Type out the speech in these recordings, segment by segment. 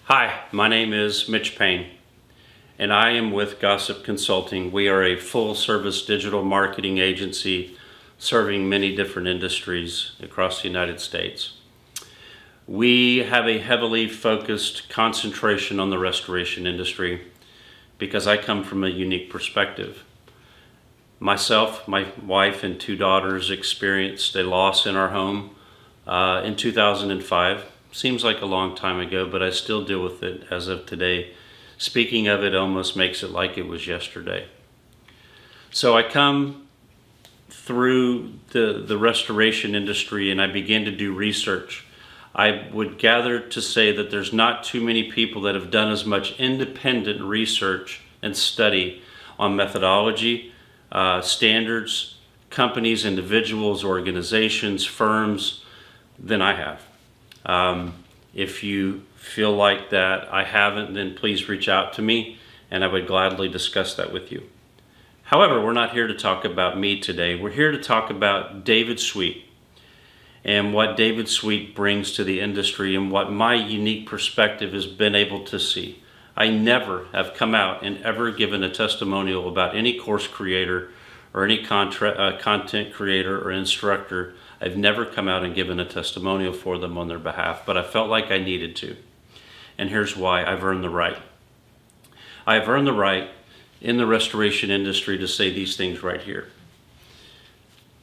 Hi, my name is Mitch Payne, and I am with Gossip Consulting. We are a full-service digital marketing agency serving many different industries across the United States. We have a heavily focused concentration on the restoration industry because I come from a unique perspective. Myself, my wife, and two daughters experienced a loss in our home in 2005. Seems like a long time ago, but I still deal with it as of today. Speaking of it almost makes it like it was yesterday. So I come through the restoration industry and I began to do research. I would gather to say that there's not too many people that have done as much independent research and study on methodology, standards, companies, individuals, organizations, firms than I have. If you feel like that I haven't, then please reach out to me and I would gladly discuss that with you. However, we're not here to talk about me today. We're here to talk about David Sweet and what David Sweet brings to the industry and what my unique perspective has been able to see. I never have come out and ever given a testimonial about any course creator or any content creator or instructor. I've never come out and given a testimonial for them on their behalf, but I felt like I needed to. And here's why. I've earned the right. I've earned the right in the restoration industry to say these things right here.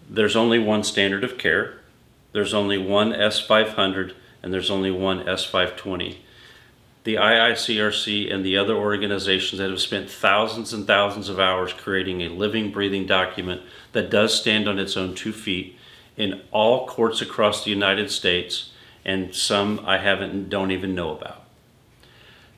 There's only one standard of care. There's only one S500 and there's only one S520. The IICRC and the other organizations that have spent thousands and thousands of hours creating a living, breathing document that does stand on its own 2 feet in all courts across the United States, and some I don't even know about.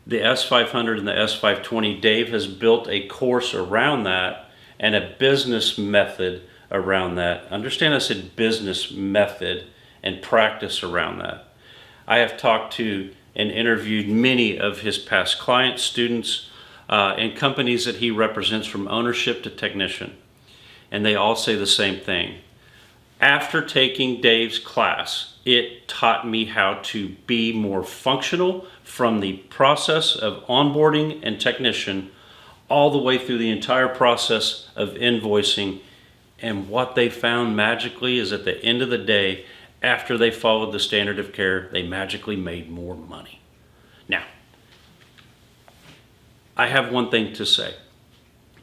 The S500 and the S520, Dave has built a course around that and a business method around that. Understand I said business method and practice around that. I have talked to and interviewed many of his past clients, students, and companies that he represents from ownership to technician. And they all say the same thing. After taking Dave's class, it taught me how to be more functional from the process of onboarding and technician all the way through the entire process of invoicing. And what they found magically is at the end of the day, after they followed the standard of care, they magically made more money. Now, I have one thing to say.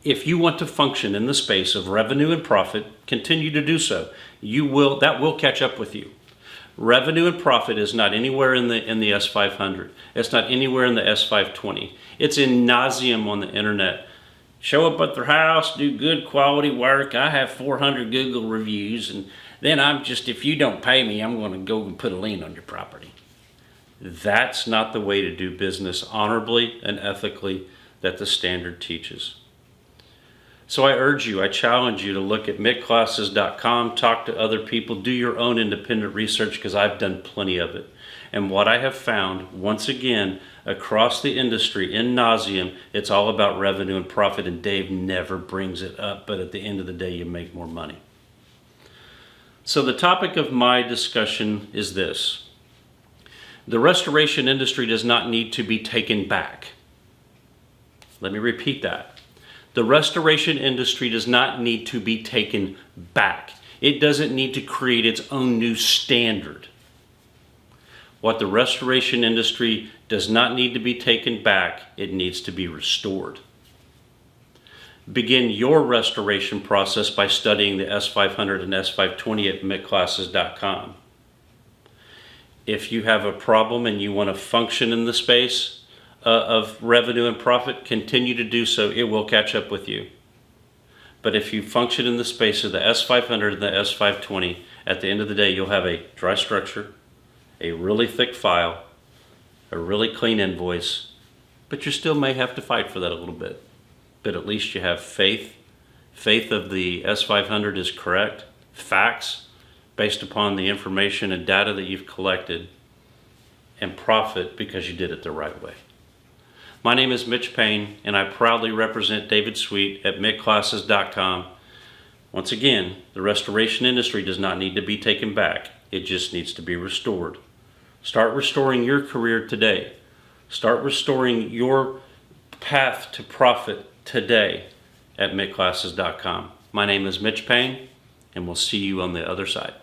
If you want to function in the space of revenue and profit, continue to do so. That will catch up with you. Revenue and profit is not anywhere in the S500. It's not anywhere in the S520. It's in nauseam on the internet. Show up at their house, do good quality work. I have 400 Google reviews, and then if you don't pay me, I'm going to go and put a lien on your property. That's not the way to do business honorably and ethically that the standard teaches. So I challenge you to look at mickclasses.com, talk to other people, do your own independent research because I've done plenty of it. And what I have found, once again, across the industry, in nauseam, it's all about revenue and profit, and Dave never brings it up, but at the end of the day, you make more money. So the topic of my discussion is this. The restoration industry does not need to be taken back. Let me repeat that. The restoration industry does not need to be taken back. It doesn't need to create its own new standard. What the restoration industry does not need to be taken back, it needs to be restored. Begin your restoration process by studying the S500 and S520 at mickclasses.com. If you have a problem and you want to function in the space of revenue and profit, continue to do so. It will catch up with you. But if you function in the space of the S500 and the S520, at the end of the day, you'll have a dry structure, a really thick file, a really clean invoice, but you still may have to fight for that a little bit. But at least you have faith. Faith of the S500 is correct. Facts based upon the information and data that you've collected, and profit because you did it the right way. My name is Mitch Payne, and I proudly represent David Sweet at mickclasses.com. Once again, the restoration industry does not need to be taken back. It just needs to be restored. Start restoring your career today. Start restoring your path to profit today at mittclasses.com. My name is Mitch Payne, and we'll see you on the other side.